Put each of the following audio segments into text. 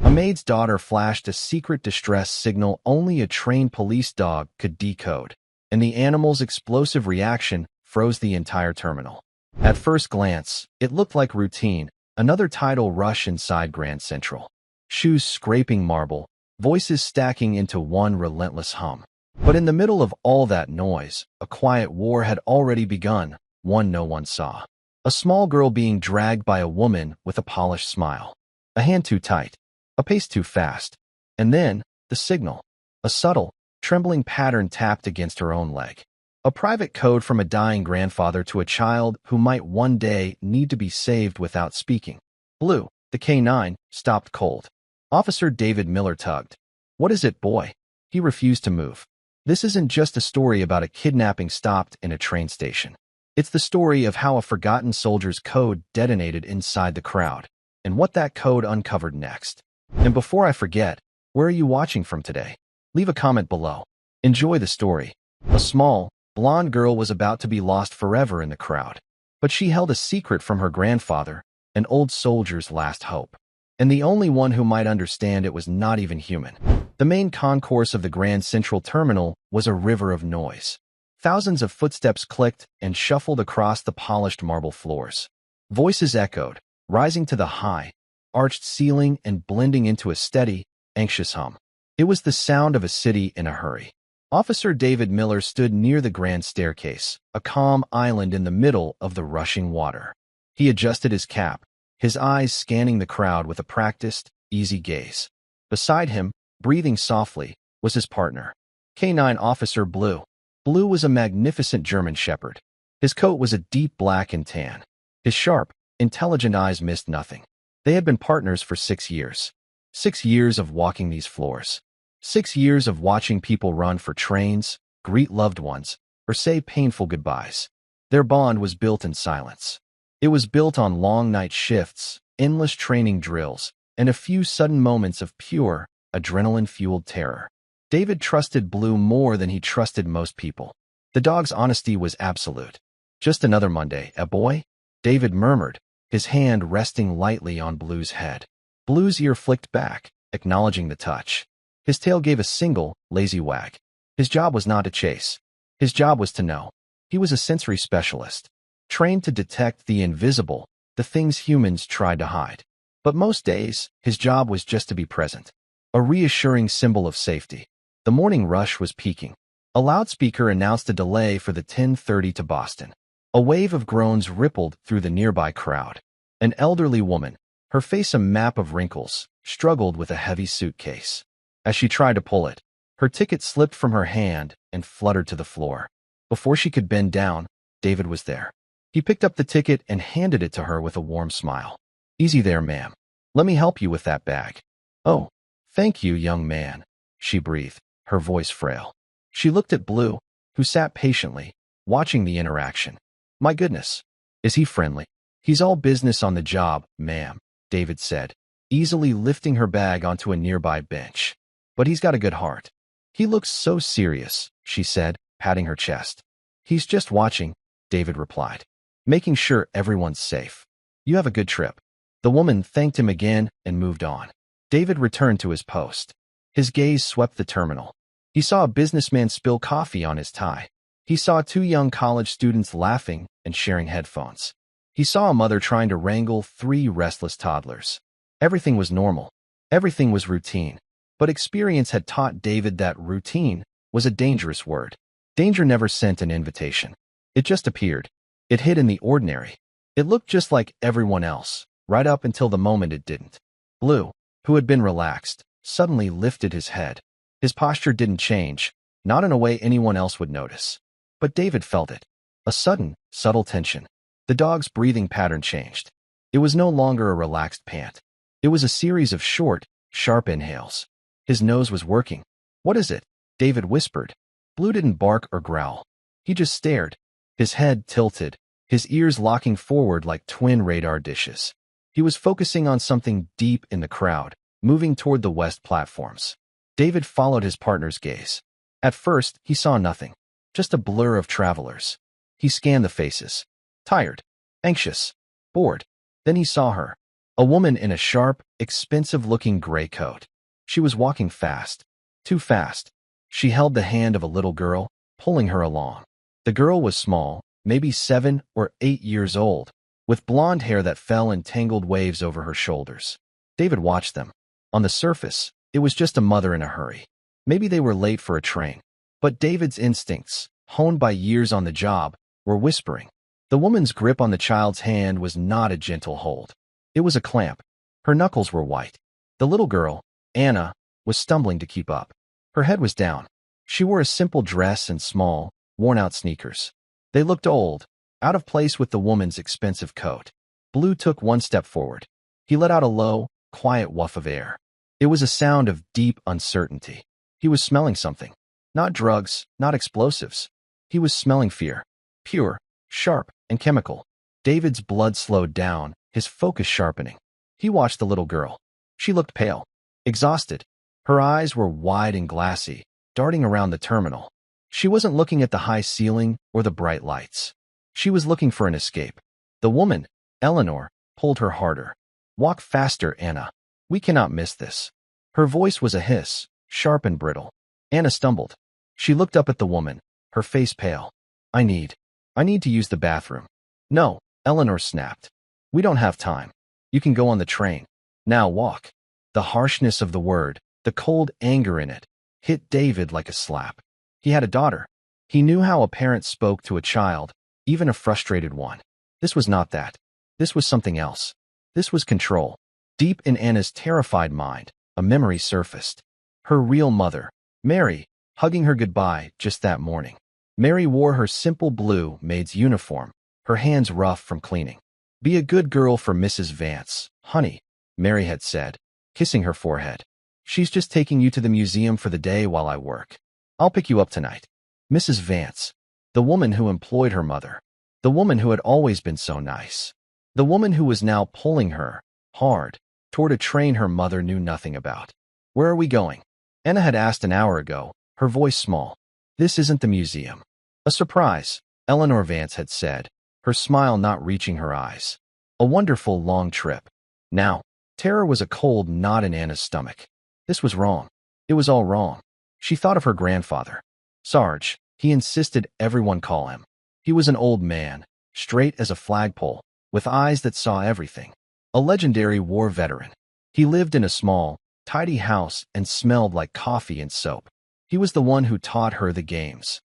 A maid's daughter flashed a secret distress signal only a trained police dog could decode, and the animal's explosive reaction froze the entire terminal. At first glance, it looked like routine, another tidal rush inside Grand Central. Shoes scraping marble, voices stacking into one relentless hum. But in the middle of all that noise, a quiet war had already begun, one no one saw. A small girl being dragged by a woman with a polished smile. A hand too tight, a pace too fast. And then, the signal. A subtle, trembling pattern tapped against her own leg. A private code from a dying grandfather to a child who might one day need to be saved without speaking. Blue, the K9, stopped cold. Officer David Miller tugged. "What is it, boy?" He refused to move. This isn't just a story about a kidnapping stopped in a train station. It's the story of how a forgotten soldier's code detonated inside the crowd, and what that code uncovered next. And before I forget, where are you watching from today? Leave a comment below. Enjoy the story. A small, blonde girl was about to be lost forever in the crowd. But she held a secret from her grandfather, an old soldier's last hope. And the only one who might understand it was not even human. The main concourse of the Grand Central Terminal was a river of noise. Thousands of footsteps clicked and shuffled across the polished marble floors. Voices echoed, rising to the high, arched ceiling and blending into a steady, anxious hum. It was the sound of a city in a hurry. Officer David Miller stood near the grand staircase, a calm island in the middle of the rushing water. He adjusted his cap, his eyes scanning the crowd with a practiced, easy gaze. Beside him, breathing softly, was his partner, K9 Officer Blue. Blue was a magnificent German shepherd. His coat was a deep black and tan. His sharp, intelligent eyes missed nothing. They had been partners for 6 years. 6 years of walking these floors. 6 years of watching people run for trains, greet loved ones, or say painful goodbyes. Their bond was built in silence. It was built on long night shifts, endless training drills, and a few sudden moments of pure, adrenaline-fueled terror. David trusted Blue more than he trusted most people. The dog's honesty was absolute. "Just another Monday, boy?" David murmured, his hand resting lightly on Blue's head. Blue's ear flicked back, acknowledging the touch. His tail gave a single, lazy wag. His job was not to chase. His job was to know. He was a sensory specialist, trained to detect the invisible, the things humans tried to hide. But most days, his job was just to be present, a reassuring symbol of safety. The morning rush was peaking. A loudspeaker announced a delay for the 10:30 to Boston. A wave of groans rippled through the nearby crowd. An elderly woman, her face a map of wrinkles, struggled with a heavy suitcase. As she tried to pull it, her ticket slipped from her hand and fluttered to the floor. Before she could bend down, David was there. He picked up the ticket and handed it to her with a warm smile. "Easy there, ma'am. Let me help you with that bag." "Oh, thank you, young man," she breathed, her voice frail. She looked at Blue, who sat patiently, watching the interaction. "My goodness. Is he friendly?" "He's all business on the job, ma'am," David said, easily lifting her bag onto a nearby bench. "But he's got a good heart." "He looks so serious," she said, patting her chest. "He's just watching," David replied, "making sure everyone's safe. You have a good trip." The woman thanked him again and moved on. David returned to his post. His gaze swept the terminal. He saw a businessman spill coffee on his tie. He saw 2 young college students laughing and sharing headphones. He saw a mother trying to wrangle 3 restless toddlers. Everything was normal. Everything was routine. But experience had taught David that routine was a dangerous word. Danger never sent an invitation. It just appeared. It hid in the ordinary. It looked just like everyone else, right up until the moment it didn't. Blue, who had been relaxed, suddenly lifted his head. His posture didn't change, not in a way anyone else would notice. But David felt it. A sudden, subtle tension. The dog's breathing pattern changed. It was no longer a relaxed pant. It was a series of short, sharp inhales. His nose was working. "What is it?" David whispered. Blue didn't bark or growl. He just stared, his head tilted, his ears locking forward like twin radar dishes. He was focusing on something deep in the crowd, moving toward the west platforms. David followed his partner's gaze. At first, he saw nothing, just a blur of travelers. He scanned the faces. Tired, anxious, bored. Then he saw her. A woman in a sharp, expensive-looking gray coat. She was walking fast. Too fast. She held the hand of a little girl, pulling her along. The girl was small, maybe 7 or 8 years old, with blonde hair that fell in tangled waves over her shoulders. David watched them. On the surface, it was just a mother in a hurry. Maybe they were late for a train. But David's instincts, honed by years on the job, were whispering. The woman's grip on the child's hand was not a gentle hold. It was a clamp. Her knuckles were white. The little girl, Anna, was stumbling to keep up. Her head was down. She wore a simple dress and small, worn-out sneakers. They looked old, out of place with the woman's expensive coat. Blue took one step forward. He let out a low, quiet woof of air. It was a sound of deep uncertainty. He was smelling something. Not drugs, not explosives. He was smelling fear. Pure, sharp, and chemical. David's blood slowed down, his focus sharpening. He watched the little girl. She looked pale, exhausted. Her eyes were wide and glassy, darting around the terminal. She wasn't looking at the high ceiling or the bright lights. She was looking for an escape. The woman, Eleanor, pulled her harder. "Walk faster, Anna. We cannot miss this." Her voice was a hiss, sharp and brittle. Anna stumbled. She looked up at the woman, her face pale. I need to use the bathroom." "No," Eleanor snapped. "We don't have time. You can go on the train. Now walk." The harshness of the word, the cold anger in it, hit David like a slap. He had a daughter. He knew how a parent spoke to a child, even a frustrated one. This was not that. This was something else. This was control. Deep in Anna's terrified mind, a memory surfaced. Her real mother, Mary, hugging her goodbye just that morning. Mary wore her simple blue Maid's uniform, her hands rough from cleaning. "Be a good girl for Mrs. Vance, honey," Mary had said, kissing her forehead. "She's just taking you to the museum for the day while I work. I'll pick you up tonight." Mrs. Vance, the woman who employed her mother, the woman who had always been so nice, the woman who was now pulling her, hard, toward a train her mother knew nothing about. "Where are we going?" Anna had asked an hour ago, her voice small. "This isn't the museum." "A surprise," Eleanor Vance had said, her smile not reaching her eyes. "A wonderful long trip." Now, terror was a cold knot in Anna's stomach. This was wrong. It was all wrong. She thought of her grandfather. Sarge, he insisted everyone call him. He was an old man, straight as a flagpole, with eyes that saw everything. A legendary war veteran. He lived in a small, tidy house and smelled like coffee and soap. He was the one who taught her the games.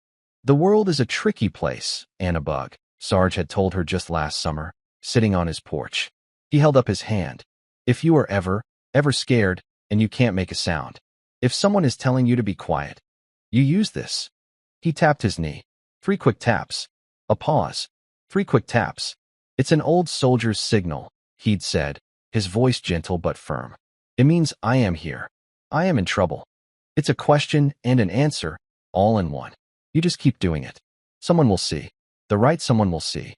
"The world is a tricky place, Anna Bug," Sarge had told her just last summer, sitting on his porch. He held up his hand. "If you are ever scared, and you can't make a sound, if someone is telling you to be quiet, you use this." He tapped his knee. 3 quick taps. A pause. 3 quick taps. "It's an old soldier's signal," he'd said, his voice gentle but firm. "It means I am here. I am in trouble. It's a question and an answer, all in one. You just keep doing it. Someone will see. The right someone will see."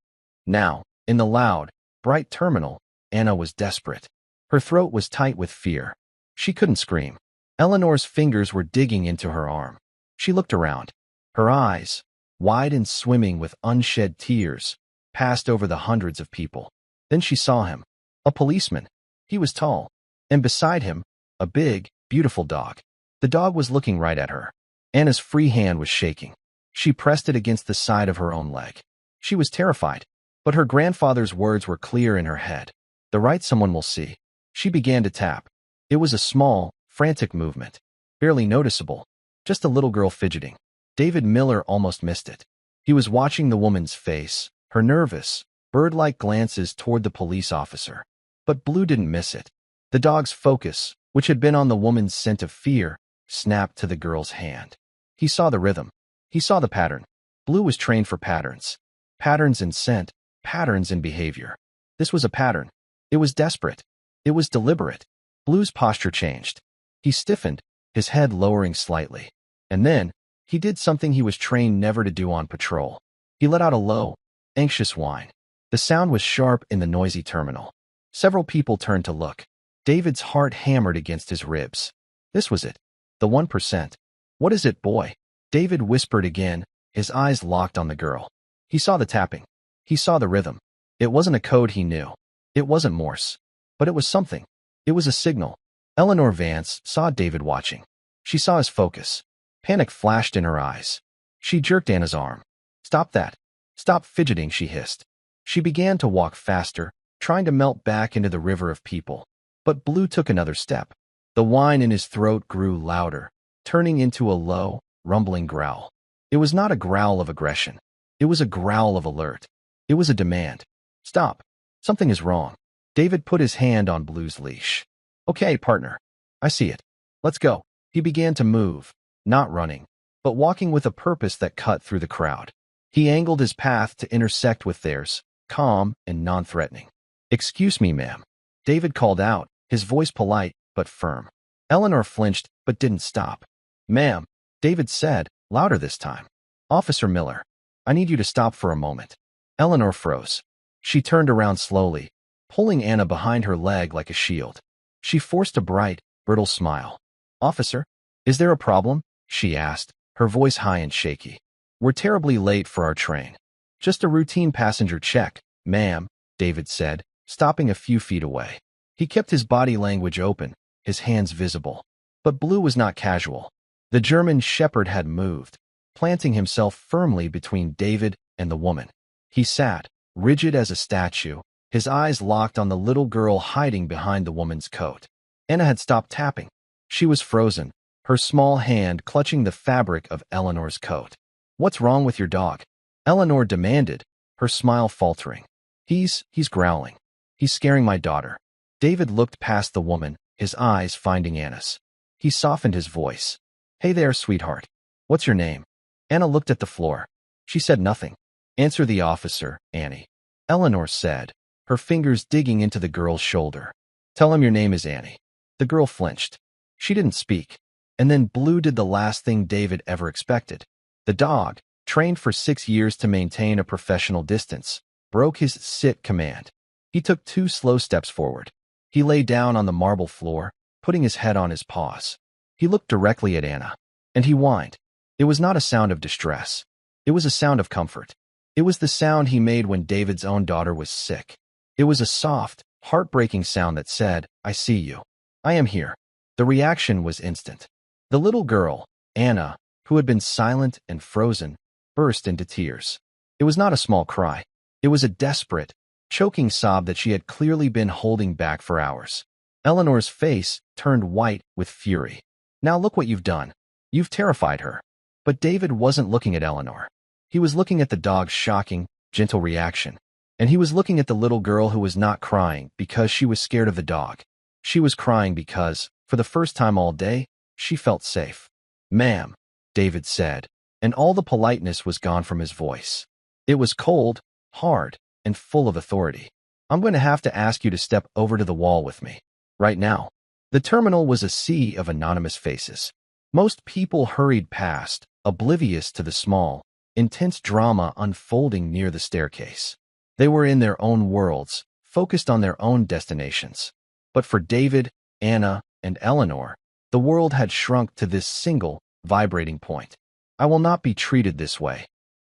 Now, in the loud, bright terminal, Anna was desperate. Her throat was tight with fear. She couldn't scream. Eleanor's fingers were digging into her arm. She looked around. Her eyes, wide and swimming with unshed tears, passed over the hundreds of people. Then she saw him. A policeman. He was tall. And beside him, a big, beautiful dog. The dog was looking right at her. Anna's free hand was shaking. She pressed it against the side of her own leg. She was terrified, but her grandfather's words were clear in her head. The right someone will see. She began to tap. It was a small, frantic movement, barely noticeable, just a little girl fidgeting. David Miller almost missed it. He was watching the woman's face, her nervous, bird-like glances toward the police officer. But Blue didn't miss it. The dog's focus, which had been on the woman's scent of fear, snapped to the girl's hand. He saw the rhythm. He saw the pattern. Blue was trained for patterns. Patterns in scent, patterns in behavior. This was a pattern. It was desperate. It was deliberate. Blue's posture changed. He stiffened, his head lowering slightly. And then, he did something he was trained never to do on patrol. He let out a low, anxious whine. The sound was sharp in the noisy terminal. Several people turned to look. David's heart hammered against his ribs. This was it. The 1%. "What is it, boy?" David whispered again, his eyes locked on the girl. He saw the tapping. He saw the rhythm. It wasn't a code he knew. It wasn't Morse. But it was something. It was a signal. Eleanor Vance saw David watching. She saw his focus. Panic flashed in her eyes. She jerked Anna's arm. "Stop that. Stop fidgeting," she hissed. She began to walk faster, trying to melt back into the river of people. But Blue took another step. The whine in his throat grew louder, turning into a low, rumbling growl. It was not a growl of aggression. It was a growl of alert. It was a demand. "Stop. Something is wrong." David put his hand on Blue's leash. "Okay, partner. I see it. Let's go." He began to move, not running, but walking with a purpose that cut through the crowd. He angled his path to intersect with theirs, calm and non-threatening. "Excuse me, ma'am," David called out, his voice polite but firm. Eleanor flinched but didn't stop. "Ma'am," David said, louder this time. "Officer Miller, I need you to stop for a moment." Eleanor froze. She turned around slowly, pulling Anna behind her leg like a shield. She forced a bright, brittle smile. "Officer, is there a problem?" she asked, her voice high and shaky. "We're terribly late for our train." "Just a routine passenger check, ma'am," David said, stopping a few feet away. He kept his body language open, his hands visible. But Blue was not casual. The German shepherd had moved, planting himself firmly between David and the woman. He sat, rigid as a statue, his eyes locked on the little girl hiding behind the woman's coat. Anna had stopped tapping. She was frozen, her small hand clutching the fabric of Eleanor's coat. "What's wrong with your dog?" Eleanor demanded, her smile faltering. He's growling. He's scaring my daughter." David looked past the woman, his eyes finding Anna's. He softened his voice. "Hey there, sweetheart. What's your name?" Anna looked at the floor. She said nothing. "Answer the officer, Annie," Eleanor said, her fingers digging into the girl's shoulder. "Tell him your name is Annie." The girl flinched. She didn't speak. And then Blue did the last thing David ever expected. The dog, trained for 6 years to maintain a professional distance, broke his sit command. He took 2 slow steps forward. He lay down on the marble floor, putting his head on his paws. He looked directly at Anna, and he whined. It was not a sound of distress. It was a sound of comfort. It was the sound he made when David's own daughter was sick. It was a soft, heartbreaking sound that said, "I see you. I am here." The reaction was instant. The little girl, Anna, who had been silent and frozen, burst into tears. It was not a small cry. It was a desperate, choking sob that she had clearly been holding back for hours. Eleanor's face turned white with fury. "Now look what you've done. You've terrified her." But David wasn't looking at Eleanor. He was looking at the dog's shocking, gentle reaction. And he was looking at the little girl who was not crying because she was scared of the dog. She was crying because, for the first time all day, she felt safe. "Ma'am," David said, and all the politeness was gone from his voice. It was cold, hard, and full of authority. "I'm going to have to ask you to step over to the wall with me. Right now." The terminal was a sea of anonymous faces. Most people hurried past, oblivious to the small, intense drama unfolding near the staircase. They were in their own worlds, focused on their own destinations. But for David, Anna, and Eleanor, the world had shrunk to this single, vibrating point. "I will not be treated this way,"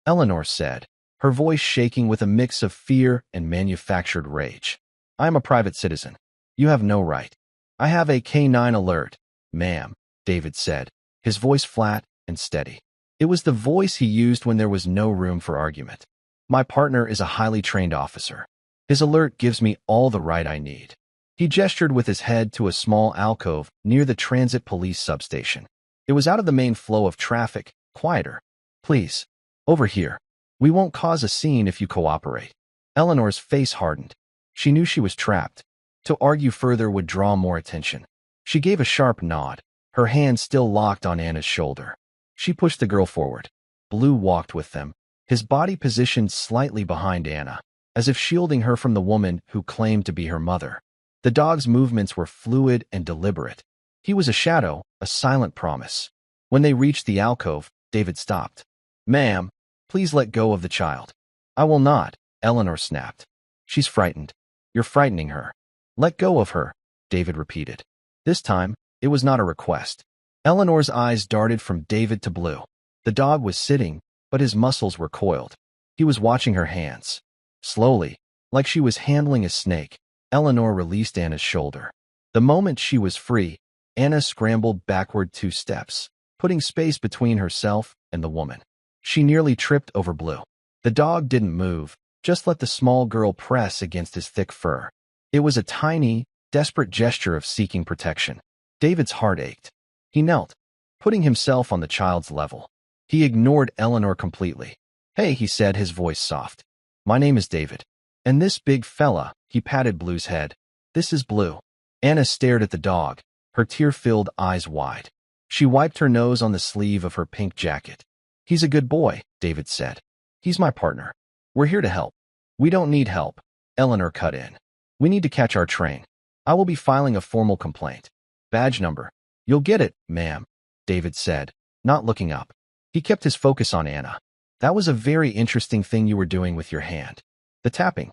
Eleanor said, her voice shaking with a mix of fear and manufactured rage. "I am a private citizen. You have no right." "I have a K9 alert, ma'am," David said, his voice flat and steady. It was the voice he used when there was no room for argument. "My partner is a highly trained officer. His alert gives me all the right I need." He gestured with his head to a small alcove near the transit police substation. It was out of the main flow of traffic, quieter. "Please, over here. We won't cause a scene if you cooperate." Eleanor's face hardened. She knew she was trapped. To argue further would draw more attention. She gave a sharp nod, her hand still locked on Anna's shoulder. She pushed the girl forward. Blue walked with them, his body positioned slightly behind Anna, as if shielding her from the woman who claimed to be her mother. The dog's movements were fluid and deliberate. He was a shadow, a silent promise. When they reached the alcove, David stopped. "Ma'am, please let go of the child." "I will not," Eleanor snapped. "She's frightened. You're frightening her." "Let go of her," David repeated. This time, it was not a request. Eleanor's eyes darted from David to Blue. The dog was sitting, but his muscles were coiled. He was watching her hands. Slowly, like she was handling a snake, Eleanor released Anna's shoulder. The moment she was free, Anna scrambled backward 2 steps, putting space between herself and the woman. She nearly tripped over Blue. The dog didn't move, just let the small girl press against his thick fur. It was a tiny, desperate gesture of seeking protection. David's heart ached. He knelt, putting himself on the child's level. He ignored Eleanor completely. "Hey," he said, his voice soft. "My name is David. And this big fella," he patted Blue's head. "This is Blue." Anna stared at the dog, her tear-filled eyes wide. She wiped her nose on the sleeve of her pink jacket. "He's a good boy," David said. "He's my partner. We're here to help." "We don't need help," Eleanor cut in. "We need to catch our train. I will be filing a formal complaint. Badge number." "You'll get it, ma'am," David said, not looking up. He kept his focus on Anna. "That was a very interesting thing you were doing with your hand." "The tapping."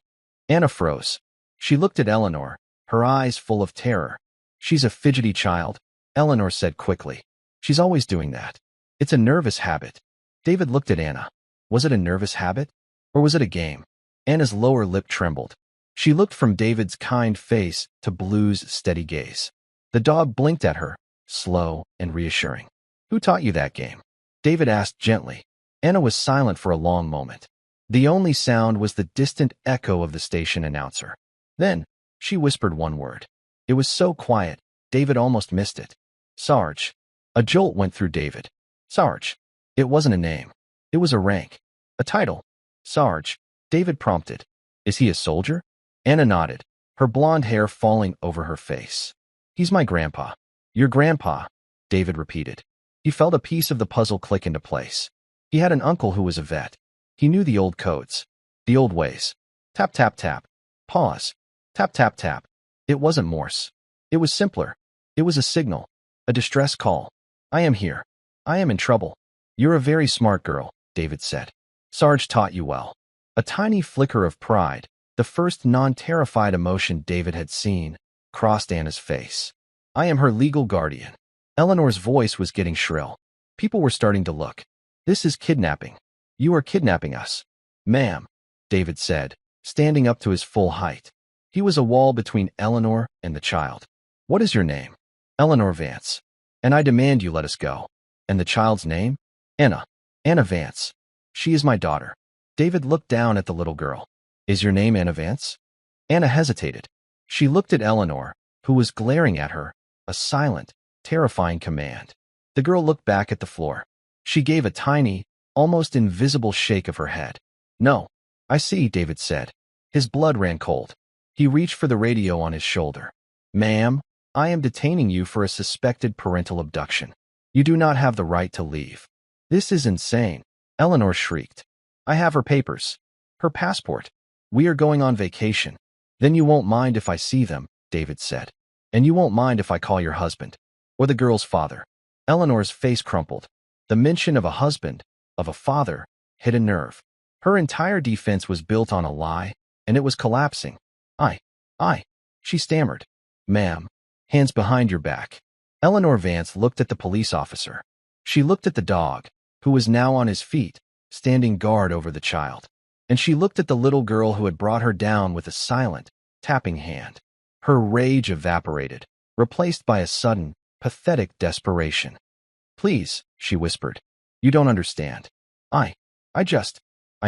Anna froze. She looked at Eleanor, her eyes full of terror. "She's a fidgety child," Eleanor said quickly. "She's always doing that. It's a nervous habit." David looked at Anna. Was it a nervous habit? Or was it a game? Anna's lower lip trembled. She looked from David's kind face to Blue's steady gaze. The dog blinked at her, slow and reassuring. "Who taught you that game?" David asked gently. Anna was silent for a long moment. The only sound was the distant echo of the station announcer. Then, she whispered one word. It was so quiet, David almost missed it. "Sarge." A jolt went through David. Sarge. It wasn't a name. It was a rank. A title. "Sarge," David prompted. "Is he a soldier?" Anna nodded, her blonde hair falling over her face. "He's my grandpa." "Your grandpa," David repeated. He felt a piece of the puzzle click into place. He had an uncle who was a vet. He knew the old codes. The old ways. Tap, tap, tap. Pause. Tap, tap, tap. It wasn't Morse. It was simpler. It was a signal. A distress call. "I am here. I am in trouble." "You're a very smart girl," David said. "Sarge taught you well." A tiny flicker of pride, the first non-terrified emotion David had seen, crossed Anna's face. "I am her legal guardian." Eleanor's voice was getting shrill. People were starting to look. "This is kidnapping. You are kidnapping us." "Ma'am," David said, standing up to his full height. He was a wall between Eleanor and the child. "What is your name?" "Eleanor Vance. And I demand you let us go." "And the child's name?" "Anna. Anna Vance. She is my daughter." David looked down at the little girl. "Is your name Anna Vance?" Anna hesitated. She looked at Eleanor, who was glaring at her, a silent, terrifying command. The girl looked back at the floor. She gave a tiny, almost invisible shake of her head. "No." "I see," David said. His blood ran cold. He reached for the radio on his shoulder. "Ma'am, I am detaining you for a suspected parental abduction. You do not have the right to leave." "This is insane," Eleanor shrieked. "I have her papers. Her passport. We are going on vacation." "Then you won't mind if I see them," David said. "And you won't mind if I call your husband. Or the girl's father." Eleanor's face crumpled. The mention of a husband, of a father, hit a nerve. Her entire defense was built on a lie, and it was collapsing. I, she stammered. "Ma'am, hands behind your back." Eleanor Vance looked at the police officer. She looked at the dog, who was now on his feet, standing guard over the child. And she looked at the little girl who had brought her down with a silent, tapping hand. Her rage evaporated, replaced by a sudden, pathetic desperation. "Please," she whispered. "You don't understand. I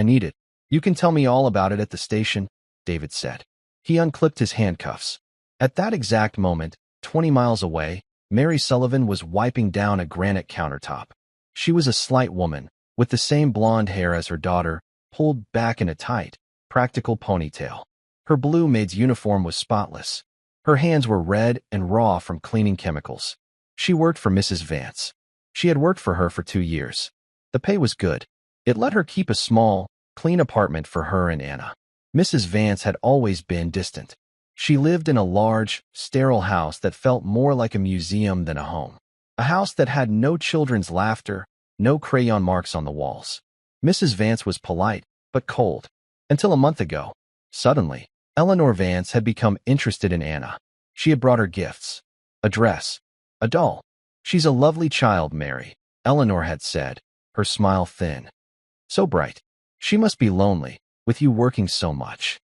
need it." "You can tell me all about it at the station," David said. He unclipped his handcuffs. At that exact moment, 20 miles away, Mary Sullivan was wiping down a granite countertop. She was a slight woman, with the same blonde hair as her daughter, pulled back in a tight, practical ponytail. Her blue maid's uniform was spotless. Her hands were red and raw from cleaning chemicals. She worked for Mrs. Vance. She had worked for her for 2 years. The pay was good. It let her keep a small, clean apartment for her and Anna. Mrs. Vance had always been distant. She lived in a large, sterile house that felt more like a museum than a home. A house that had no children's laughter, no crayon marks on the walls. Mrs. Vance was polite, but cold. Until a month ago. Suddenly, Eleanor Vance had become interested in Anna. She had brought her gifts. A dress. A doll. "She's a lovely child, Mary," Eleanor had said, her smile thin. "So bright. She must be lonely, with you working so much."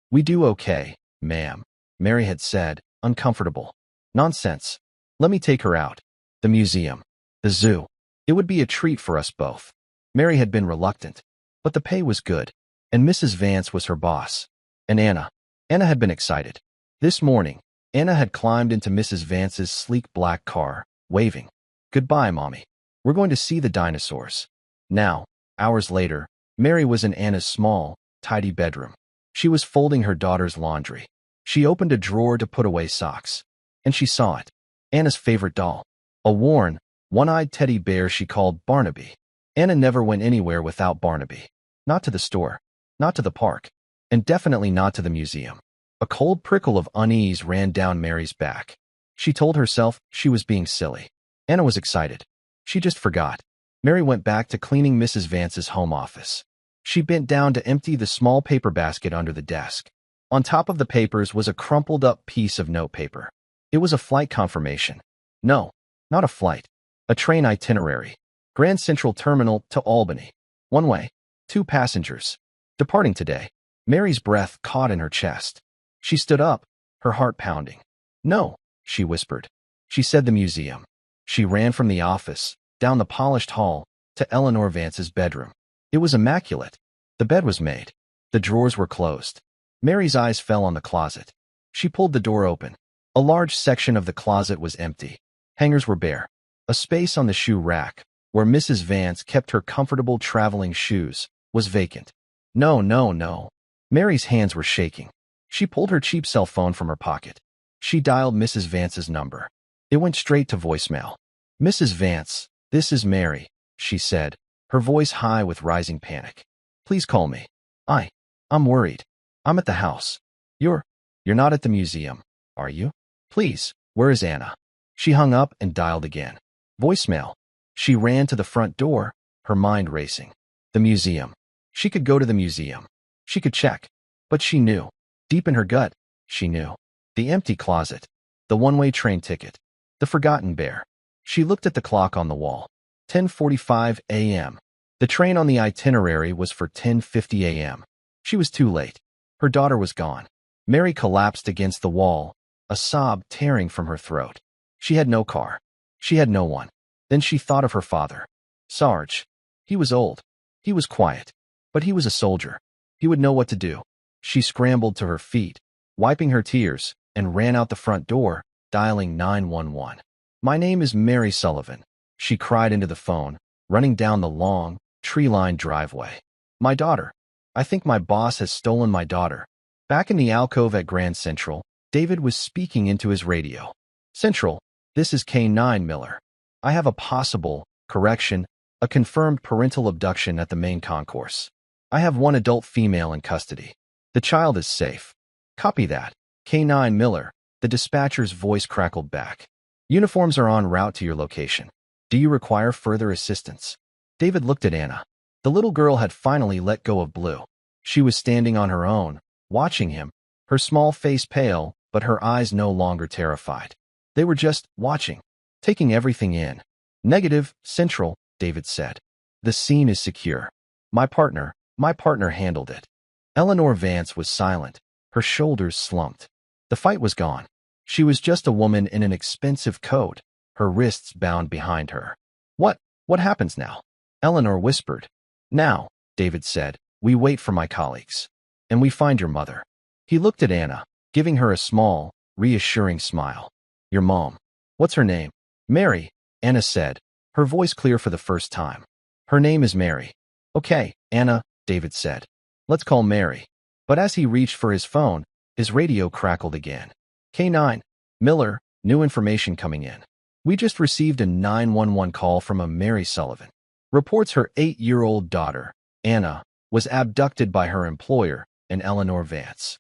We do okay," Ma'am, Mary had said, uncomfortable. Nonsense. Let me take her out. The museum. The zoo. It would be a treat for us both. Mary had been reluctant, but the pay was good, and Mrs. Vance was her boss. And Anna had been excited. This morning, Anna had climbed into Mrs. Vance's sleek black car, waving. Goodbye, Mommy. We're going to see the dinosaurs. Now, hours later, Mary was in Anna's small, tidy bedroom. She was folding her daughter's laundry. She opened a drawer to put away socks, and she saw it. Anna's favorite doll. A worn, one-eyed teddy bear she called Barnaby. Anna never went anywhere without Barnaby. Not to the store, not to the park, and definitely not to the museum. A cold prickle of unease ran down Mary's back. She told herself she was being silly. Anna was excited. She just forgot. Mary went back to cleaning Mrs. Vance's home office. She bent down to empty the small paper basket under the desk. On top of the papers was a crumpled-up piece of notepaper. It was a flight confirmation. No, not a flight. A train itinerary. Grand Central Terminal to Albany. One way. 2 passengers. Departing today. Mary's breath caught in her chest. She stood up, her heart pounding. No, she whispered. She said the museum. She ran from the office, down the polished hall, to Eleanor Vance's bedroom. It was immaculate. The bed was made. The drawers were closed. Mary's eyes fell on the closet. She pulled the door open. A large section of the closet was empty. Hangers were bare. A space on the shoe rack, where Mrs. Vance kept her comfortable traveling shoes, was vacant. No, no, no. Mary's hands were shaking. She pulled her cheap cell phone from her pocket. She dialed Mrs. Vance's number. It went straight to voicemail. Mrs. Vance, this is Mary, she said, her voice high with rising panic. Please call me. I'm worried. I'm at the house. You're not at the museum, are you? Please, where is Anna? She hung up and dialed again. Voicemail. She ran to the front door, her mind racing. The museum. She could go to the museum. She could check. But she knew. Deep in her gut, she knew. The empty closet. The one-way train ticket. The forgotten bear. She looked at the clock on the wall. 10:45 a.m. The train on the itinerary was for 10:50 a.m. She was too late. Her daughter was gone. Mary collapsed against the wall, a sob tearing from her throat. She had no car. She had no one. Then she thought of her father. Sarge. He was old. He was quiet. But he was a soldier. He would know what to do. She scrambled to her feet, wiping her tears, and ran out the front door, dialing 911. My name is Mary Sullivan, she cried into the phone, running down the long, tree-lined driveway. My daughter. I think my boss has stolen my daughter. Back in the alcove at Grand Central, David was speaking into his radio. Central, this is K9 Miller. I have a possible, a confirmed parental abduction at the main concourse. I have one adult female in custody. The child is safe. Copy that. K9 Miller, the dispatcher's voice crackled back. Uniforms are en route to your location. Do you require further assistance? David looked at Anna. The little girl had finally let go of Blue. She was standing on her own, watching him, her small face pale, but her eyes no longer terrified. They were just watching, taking everything in. Negative, Central, David said. The scene is secure. My partner handled it. Eleanor Vance was silent, her shoulders slumped. The fight was gone. She was just a woman in an expensive coat, her wrists bound behind her. What happens now? Eleanor whispered. Now, David said, we wait for my colleagues. And we find your mother. He looked at Anna, giving her a small, reassuring smile. Your mom. What's her name? Mary, Anna said, her voice clear for the first time. Her name is Mary. Okay, Anna, David said. Let's call Mary. But as he reached for his phone, his radio crackled again. K9, Miller, new information coming in. We just received a 911 call from a Mary Sullivan. Reports her 8-year-old daughter, Anna, was abducted by her employer, an Eleanor Vance.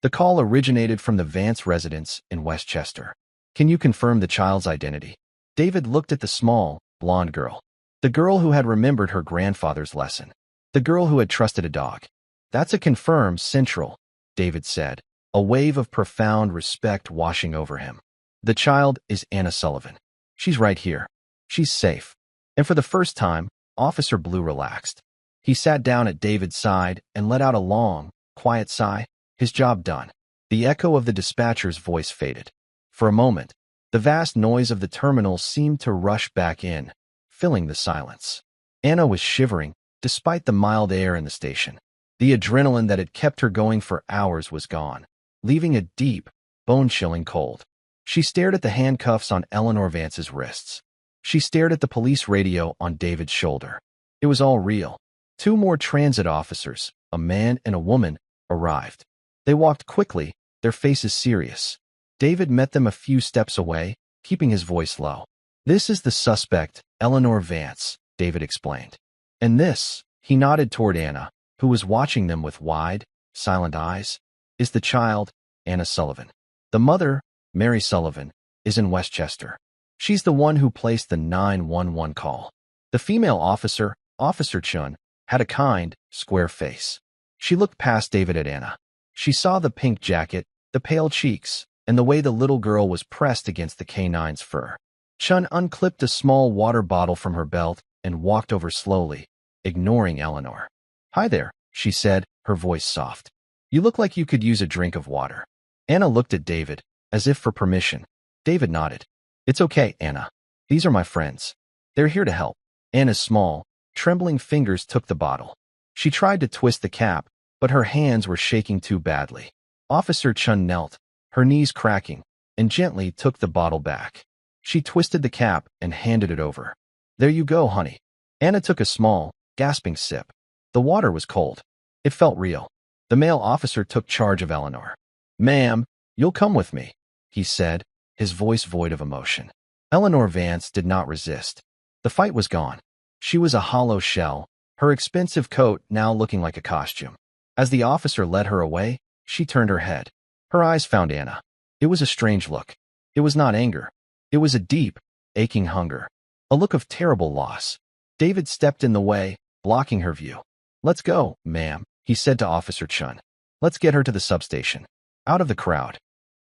The call originated from the Vance residence in Westchester. Can you confirm the child's identity? David looked at the small, blonde girl. The girl who had remembered her grandfather's lesson. The girl who had trusted a dog. That's a confirmed Central, David said, a wave of profound respect washing over him. The child is Anna Sullivan. She's right here. She's safe. And for the first time, Officer Blue relaxed. He sat down at David's side and let out a long, quiet sigh. His job done. The echo of the dispatcher's voice faded. For a moment, the vast noise of the terminal seemed to rush back in, filling the silence. Anna was shivering, despite the mild air in the station. The adrenaline that had kept her going for hours was gone, leaving a deep, bone-chilling cold. She stared at the handcuffs on Eleanor Vance's wrists. She stared at the police radio on David's shoulder. It was all real. 2 more transit officers, a man and a woman, arrived. They walked quickly, their faces serious. David met them a few steps away, keeping his voice low. "This is the suspect, Eleanor Vance," David explained. "And this," he nodded toward Anna, who was watching them with wide, silent eyes, "is the child, Anna Sullivan. The mother, Mary Sullivan, is in Westchester. She's the one who placed the 911 call." The female officer, Officer Chun, had a kind, square face. She looked past David at Anna. She saw the pink jacket, the pale cheeks, and the way the little girl was pressed against the canine's fur. Chun unclipped a small water bottle from her belt and walked over slowly, ignoring Eleanor. "Hi there," she said, her voice soft. "You look like you could use a drink of water." Anna looked at David, as if for permission. David nodded. "It's okay, Anna. These are my friends. They're here to help." Anna's small, trembling fingers took the bottle. She tried to twist the cap, but her hands were shaking too badly. Officer Chun knelt, her knees cracking, and gently took the bottle back. She twisted the cap and handed it over. "There you go, honey." Anna took a small, gasping sip. The water was cold. It felt real. The male officer took charge of Eleanor. "Ma'am, you'll come with me," he said, his voice void of emotion. Eleanor Vance did not resist. The fight was gone. She was a hollow shell, her expensive coat now looking like a costume. As the officer led her away, she turned her head. Her eyes found Anna. It was a strange look. It was not anger. It was a deep, aching hunger. A look of terrible loss. David stepped in the way, blocking her view. "Let's go, ma'am," he said to Officer Chun. "Let's get her to the substation." Out of the crowd,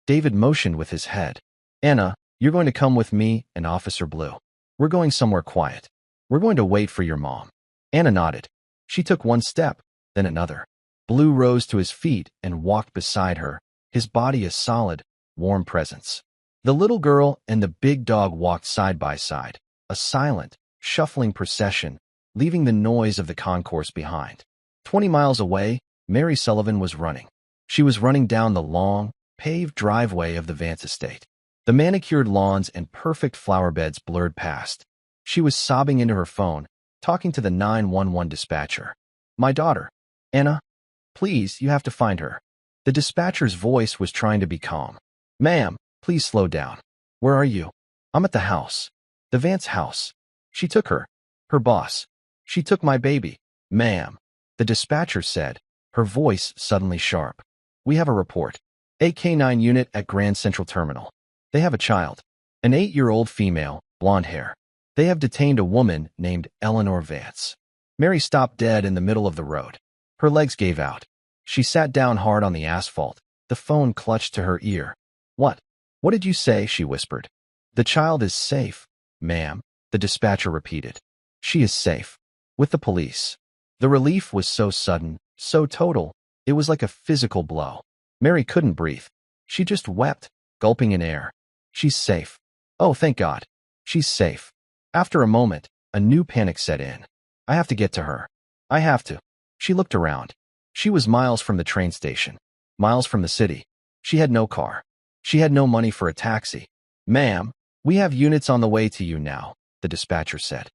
David motioned with his head. "Anna, you're going to come with me and Officer Blue. We're going somewhere quiet. We're going to wait for your mom." Anna nodded. She took one step, then another. Blue rose to his feet and walked beside her, his body a solid, warm presence. The little girl and the big dog walked side by side, a silent, shuffling procession, leaving the noise of the concourse behind. 20 miles away, Mary Sullivan was running. She was running down the long, paved driveway of the Vance estate. The manicured lawns and perfect flower beds blurred past. She was sobbing into her phone, talking to the 911 dispatcher. "My daughter. Anna. Please, you have to find her." The dispatcher's voice was trying to be calm. "Ma'am, please slow down. Where are you?" "I'm at the house. The Vance house. She took her. Her boss. She took my baby." "Ma'am," the dispatcher said, her voice suddenly sharp. "We have a report. A K9 unit at Grand Central Terminal. They have a child. An 8-year-old female, blonde hair. They have detained a woman named Eleanor Vance." Mary stopped dead in the middle of the road. Her legs gave out. She sat down hard on the asphalt, the phone clutched to her ear. "What? What did you say?" she whispered. "The child is safe, ma'am," the dispatcher repeated. "She is safe. With the police." The relief was so sudden, so total, it was like a physical blow. Mary couldn't breathe. She just wept, gulping in air. "She's safe. Oh, thank God. She's safe." After a moment, a new panic set in. "I have to get to her. I have to." She looked around. She was miles from the train station, miles from the city. She had no car. She had no money for a taxi. "Ma'am, we have units on the way to you now," the dispatcher said.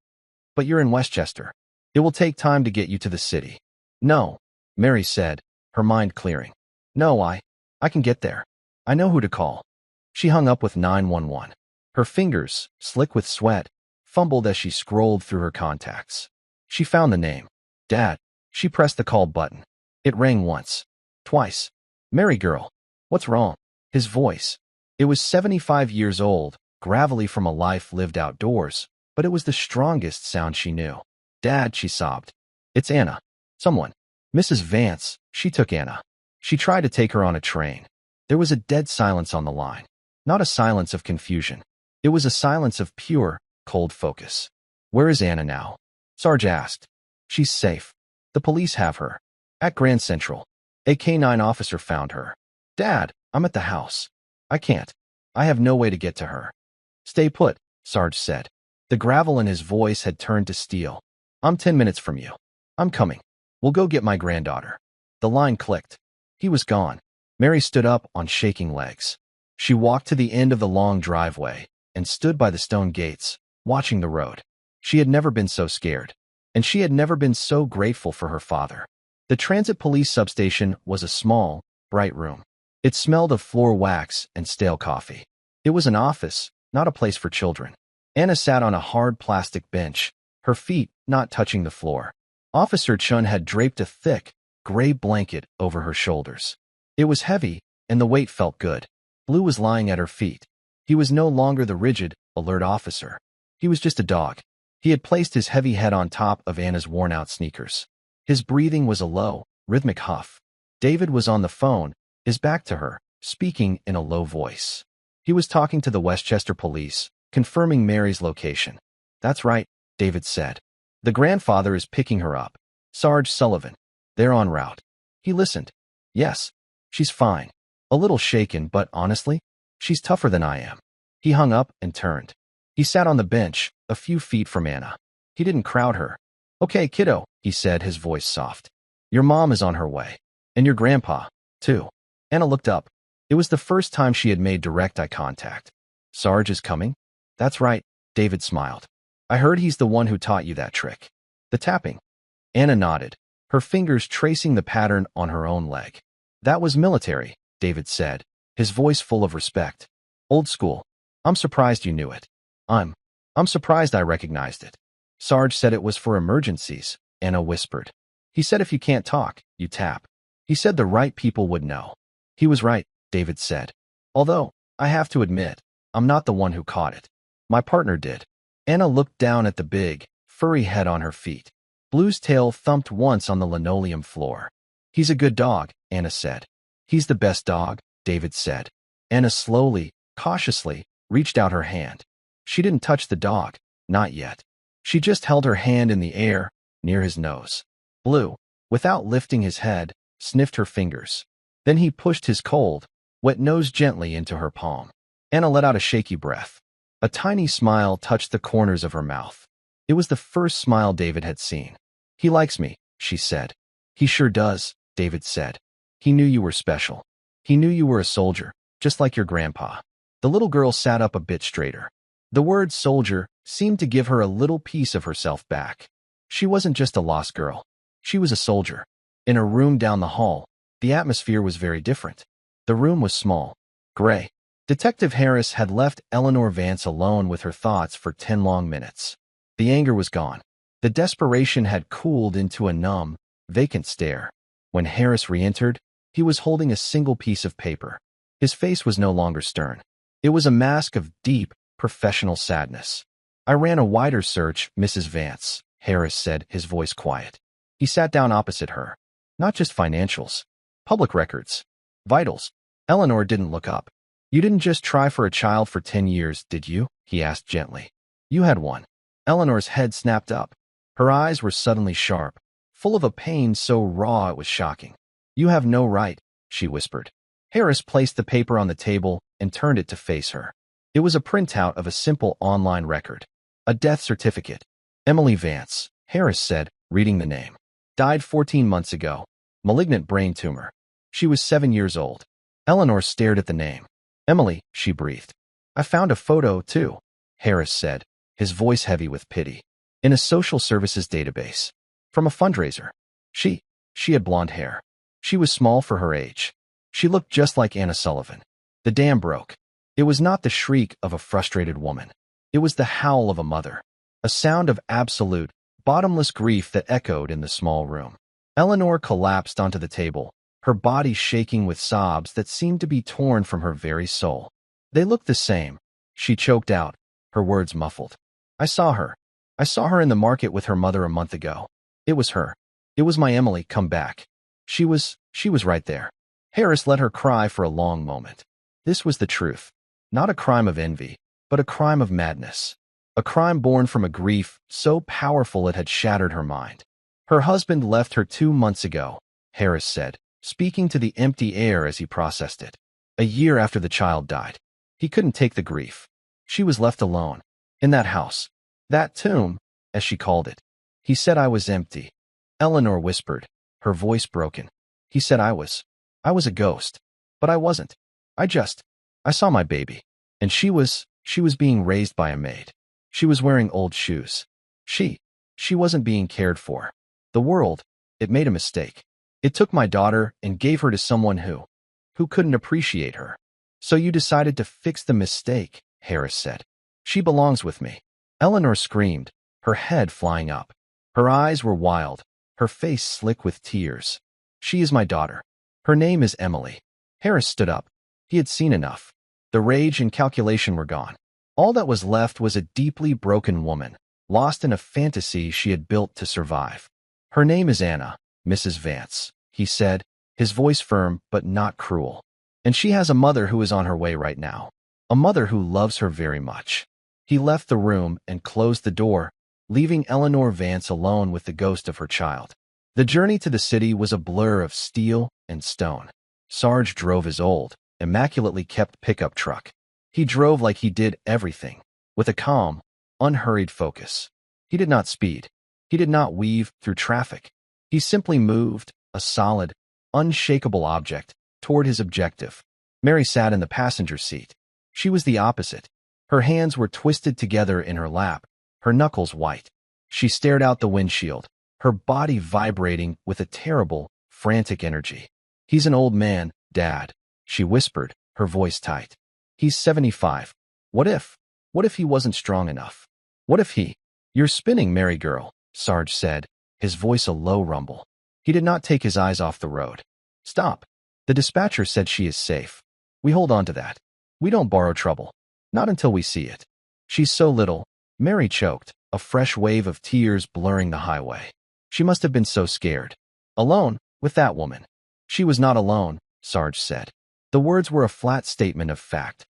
"But you're in Westchester. It will take time to get you to the city." "No," Mary said, her mind clearing. "No, I can get there. I know who to call." She hung up with 911. Her fingers, slick with sweat, fumbled as she scrolled through her contacts. She found the name. "Dad." She pressed the call button. It rang once. Twice. "Mary girl. What's wrong?" His voice. It was 75 years old, gravelly from a life lived outdoors, but it was the strongest sound she knew. "Dad," she sobbed. "It's Anna. Someone. Mrs. Vance." She took Anna. She tried to take her on a train. There was a dead silence on the line. Not a silence of confusion. It was a silence of pure, cold focus. "Where is Anna now?" Sarge asked. "She's safe. The police have her. At Grand Central. A K9 officer found her." "Dad, I'm at the house. I can't. I have no way to get to her. Stay put, Sarge said. The gravel in his voice had turned to steel. I'm 10 minutes from you. I'm coming. We'll go get my granddaughter. The line clicked. He was gone. Mary stood up on shaking legs. She walked to the end of the long driveway and stood by the stone gates, watching the road. She had never been so scared, and she had never been so grateful for her father. The transit police substation was a small, bright room. It smelled of floor wax and stale coffee. It was an office, not a place for children. Anna sat on a hard plastic bench, her feet not touching the floor. Officer Chun had draped a thick, gray blanket over her shoulders. It was heavy, and the weight felt good. Blue was lying at her feet. He was no longer the rigid, alert officer. He was just a dog. He had placed his heavy head on top of Anna's worn-out sneakers. His breathing was a low, rhythmic huff. David was on the phone, his back to her, speaking in a low voice. He was talking to the Westchester police, confirming Mary's location. That's right, David said. The grandfather is picking her up. Sarge Sullivan. They're en route. He listened. Yes. She's fine. A little shaken, but honestly, she's tougher than I am. He hung up and turned. He sat on the bench, a few feet from Anna. He didn't crowd her. Okay, kiddo, he said, his voice soft. Your mom is on her way. And your grandpa, too. Anna looked up. It was the first time she had made direct eye contact. Sarge is coming? That's right, David smiled. I heard he's the one who taught you that trick. The tapping. Anna nodded, her fingers tracing the pattern on her own leg. That was military, David said, his voice full of respect. Old school. I'm surprised you knew it. I'm surprised I recognized it. Sarge said it was for emergencies, Anna whispered. He said if you can't talk, you tap. He said the right people would know. He was right, David said. Although, I have to admit, I'm not the one who caught it. My partner did. Anna looked down at the big, furry head on her feet. Blue's tail thumped once on the linoleum floor. He's a good dog, Anna said. He's the best dog, David said. Anna slowly, cautiously, reached out her hand. She didn't touch the dog, not yet. She just held her hand in the air, near his nose. Blue, without lifting his head, sniffed her fingers. Then he pushed his cold, wet nose gently into her palm. Anna let out a shaky breath. A tiny smile touched the corners of her mouth. It was the first smile David had seen. He likes me, she said. He sure does, David said. He knew you were special. He knew you were a soldier, just like your grandpa. The little girl sat up a bit straighter. The word soldier seemed to give her a little piece of herself back. She wasn't just a lost girl. She was a soldier. In a room down the hall, the atmosphere was very different. The room was small, gray. Detective Harris had left Eleanor Vance alone with her thoughts for 10 long minutes. The anger was gone. The desperation had cooled into a numb, vacant stare. When Harris re-entered, he was holding a single piece of paper. His face was no longer stern. It was a mask of deep, professional sadness. I ran a wider search, Mrs. Vance, Harris said, his voice quiet. He sat down opposite her. Not just financials. Public records. Vitals. Eleanor didn't look up. You didn't just try for a child for 10 years, did you? He asked gently. You had one. Eleanor's head snapped up. Her eyes were suddenly sharp, full of a pain so raw it was shocking. You have no right, she whispered. Harris placed the paper on the table and turned it to face her. It was a printout of a simple online record. A death certificate. Emily Vance, Harris said, reading the name. Died 14 months ago. Malignant brain tumor. She was 7 years old. Eleanor stared at the name. Emily, she breathed. I found a photo, too, Harris said, his voice heavy with pity. In a social services database. From a fundraiser. She had blonde hair. She was small for her age. She looked just like Anna Sullivan. The dam broke. It was not the shriek of a frustrated woman. It was the howl of a mother. A sound of absolute, bottomless grief that echoed in the small room. Eleanor collapsed onto the table, her body shaking with sobs that seemed to be torn from her very soul. They looked the same. She choked out, her words muffled. I saw her. I saw her in the market with her mother a month ago. It was her. It was my Emily come back. She was right there. Harris let her cry for a long moment. This was the truth. Not a crime of envy, but a crime of madness. A crime born from a grief so powerful it had shattered her mind. Her husband left her 2 months ago, Harris said, speaking to the empty air as he processed it. A year after the child died. He couldn't take the grief. She was left alone. In that house. That tomb, as she called it. He said I was empty. Eleanor whispered, her voice broken. He said I was a ghost. But I wasn't. I saw my baby. And she was being raised by a maid. She was wearing old shoes. She wasn't being cared for. The world, it made a mistake. It took my daughter and gave her to someone who couldn't appreciate her. So you decided to fix the mistake, Harris said. She belongs with me. Eleanor screamed, her head flying up. Her eyes were wild, her face slick with tears. She is my daughter. Her name is Emily. Harris stood up. He had seen enough. The rage and calculation were gone. All that was left was a deeply broken woman, lost in a fantasy she had built to survive. Her name is Anna, Mrs. Vance, he said, his voice firm but not cruel. And she has a mother who is on her way right now. A mother who loves her very much. He left the room and closed the door, leaving Eleanor Vance alone with the ghost of her child. The journey to the city was a blur of steel and stone. Sarge drove his old, immaculately kept pickup truck. He drove like he did everything, with a calm, unhurried focus. He did not speed. He did not weave through traffic. He simply moved, a solid, unshakable object, toward his objective. Mary sat in the passenger seat. She was the opposite. Her hands were twisted together in her lap, her knuckles white. She stared out the windshield, her body vibrating with a terrible, frantic energy. He's an old man, Dad, she whispered, her voice tight. He's 75. What if he wasn't strong enough? What if he— You're spinning, Mary girl, Sarge said, his voice a low rumble. He did not take his eyes off the road. Stop. The dispatcher said she is safe. We hold on to that. We don't borrow trouble. Not until we see it. She's so little. Mary choked, a fresh wave of tears blurring the highway. She must have been so scared. Alone, with that woman. She was not alone, Sarge said. The words were a flat statement of fact.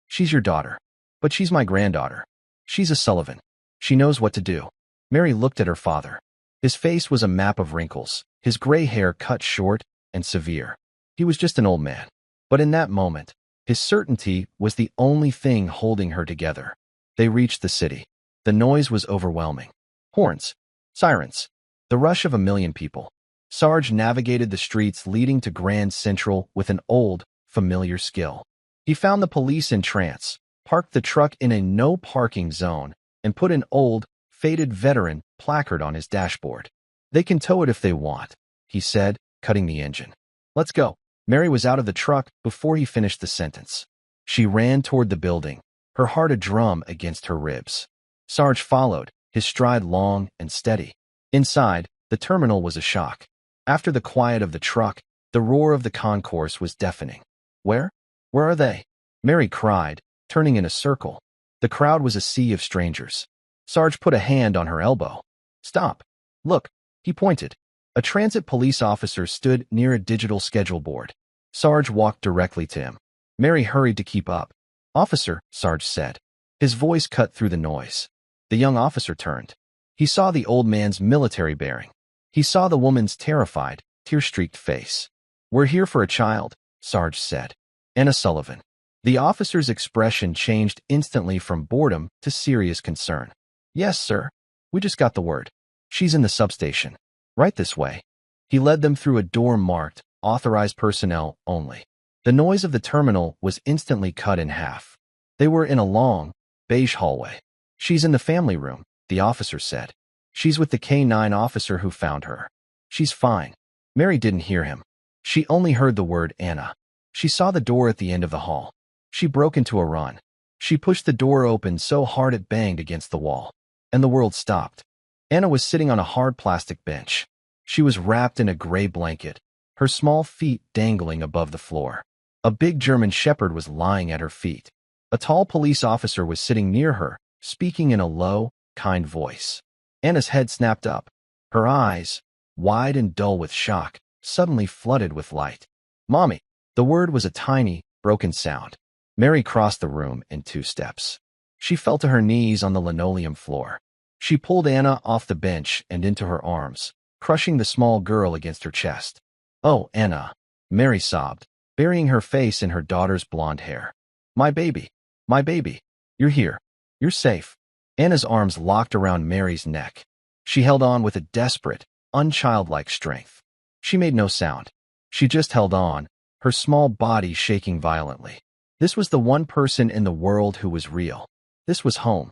She's your daughter. But she's my granddaughter. She's a Sullivan. She knows what to do. Mary looked at her father. His face was a map of wrinkles, his gray hair cut short and severe. He was just an old man. But in that moment, his certainty was the only thing holding her together. They reached the city. The noise was overwhelming. Horns, sirens, the rush of a million people. Sarge navigated the streets leading to Grand Central with an old, familiar skill. He found the police in trance, parked the truck in a no-parking zone, and put an old, faded veteran placard on his dashboard. They can tow it if they want, he said, cutting the engine. Let's go. Mary was out of the truck before he finished the sentence. She ran toward the building, her heart a drum against her ribs. Sarge followed, his stride long and steady. Inside, the terminal was a shock. After the quiet of the truck, the roar of the concourse was deafening. Where are they? Mary cried, turning in a circle. The crowd was a sea of strangers. Sarge put a hand on her elbow. Stop. Look, he pointed. A transit police officer stood near a digital schedule board. Sarge walked directly to him. Mary hurried to keep up. Officer, Sarge said. His voice cut through the noise. The young officer turned. He saw the old man's military bearing. He saw the woman's terrified, tear-streaked face. We're here for a child, Sarge said. Anna Sullivan. The officer's expression changed instantly from boredom to serious concern. Yes, sir. We just got the word. She's in the substation. Right this way. He led them through a door marked, authorized personnel only. The noise of the terminal was instantly cut in half. They were in a long, beige hallway. She's in the family room, the officer said. She's with the K-9 officer who found her. She's fine. Mary didn't hear him. She only heard the word Anna. She saw the door at the end of the hall. She broke into a run. She pushed the door open so hard it banged against the wall. And the world stopped. Anna was sitting on a hard plastic bench. She was wrapped in a gray blanket, her small feet dangling above the floor. A big German shepherd was lying at her feet. A tall police officer was sitting near her, speaking in a low, kind voice. Anna's head snapped up. Her eyes, wide and dull with shock, suddenly flooded with light. Mommy. The word was a tiny, broken sound. Mary crossed the room in 2 steps. She fell to her knees on the linoleum floor. She pulled Anna off the bench and into her arms, crushing the small girl against her chest. Oh, Anna, Mary sobbed, burying her face in her daughter's blonde hair. My baby, you're here. You're safe. Anna's arms locked around Mary's neck. She held on with a desperate, unchildlike strength. She made no sound. She just held on, her small body shaking violently. This was the one person in the world who was real. This was home.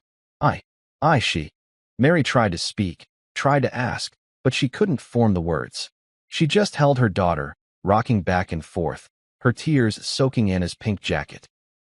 She. Mary tried to speak, tried to ask, but she couldn't form the words. She just held her daughter, rocking back and forth, her tears soaking Anna's pink jacket.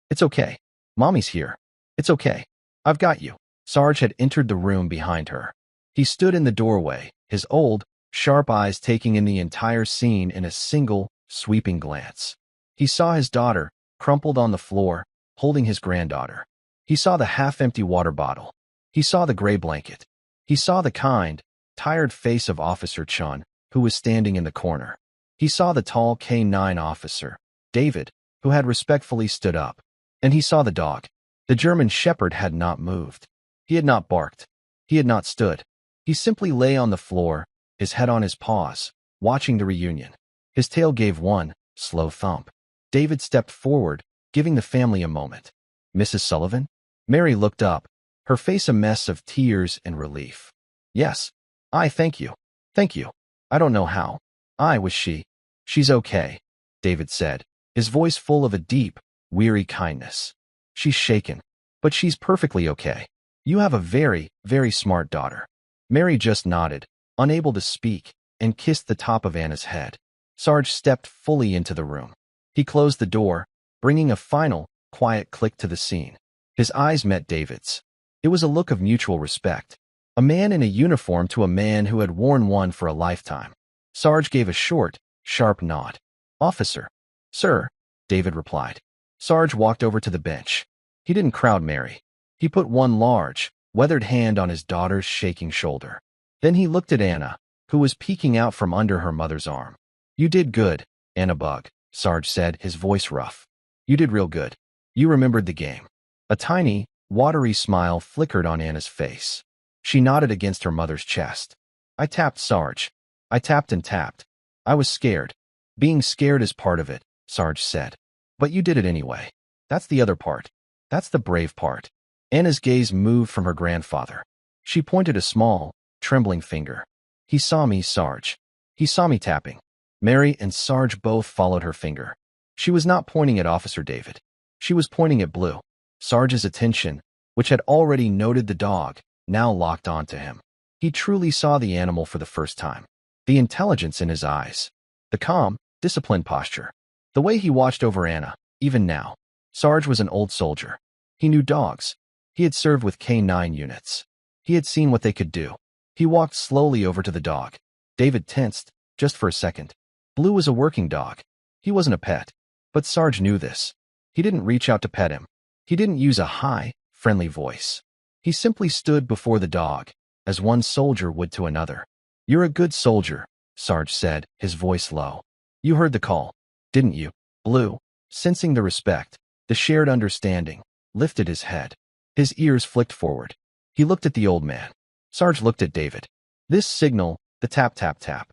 It's okay. Mommy's here. It's okay. I've got you. Sarge had entered the room behind her. He stood in the doorway, his old, sharp eyes taking in the entire scene in a single, sweeping glance. He saw his daughter, crumpled on the floor, holding his granddaughter. He saw the half-empty water bottle. He saw the gray blanket. He saw the kind, tired face of Officer Chun, who was standing in the corner. He saw the tall K-9 officer, David, who had respectfully stood up. And he saw the dog. The German shepherd had not moved. He had not barked. He had not stood. He simply lay on the floor, his head on his paws, watching the reunion. His tail gave one slow thump. David stepped forward, giving the family a moment. Mrs. Sullivan? Mary looked up, her face a mess of tears and relief. Yes. Thank you. Thank you. I don't know how. Was she? She's okay, David said, his voice full of a deep, weary kindness. She's shaken, but she's perfectly okay. You have a very, very smart daughter. Mary just nodded, unable to speak, and kissed the top of Anna's head. Sarge stepped fully into the room. He closed the door, bringing a final, quiet click to the scene. His eyes met David's. It was a look of mutual respect. A man in a uniform to a man who had worn one for a lifetime. Sarge gave a short, sharp nod. Officer. Sir, David replied. Sarge walked over to the bench. He didn't crowd Mary. He put one large, weathered hand on his daughter's shaking shoulder. Then he looked at Anna, who was peeking out from under her mother's arm. You did good, Anna Bug, Sarge said, his voice rough. You did real good. You remembered the game. A tiny, watery smile flickered on Anna's face. She nodded against her mother's chest. I tapped, Sarge. I tapped and tapped. I was scared. Being scared is part of it, Sarge said. But you did it anyway. That's the other part. That's the brave part. Anna's gaze moved from her grandfather. She pointed a small, trembling finger. He saw me, Sarge. He saw me tapping. Mary and Sarge both followed her finger. She was not pointing at Officer David. She was pointing at Blue. Sarge's attention, which had already noted the dog, now locked onto him. He truly saw the animal for the first time. The intelligence in his eyes. The calm, disciplined posture. The way he watched over Anna, even now. Sarge was an old soldier. He knew dogs. He had served with K-9 units. He had seen what they could do. He walked slowly over to the dog. David tensed, just for a second. Blue was a working dog. He wasn't a pet. But Sarge knew this. He didn't reach out to pet him. He didn't use a high, friendly voice. He simply stood before the dog, as one soldier would to another. You're a good soldier, Sarge said, his voice low. You heard the call, didn't you? Blue, sensing the respect, the shared understanding, lifted his head. His ears flicked forward. He looked at the old man. Sarge looked at David. This signal, the tap tap tap.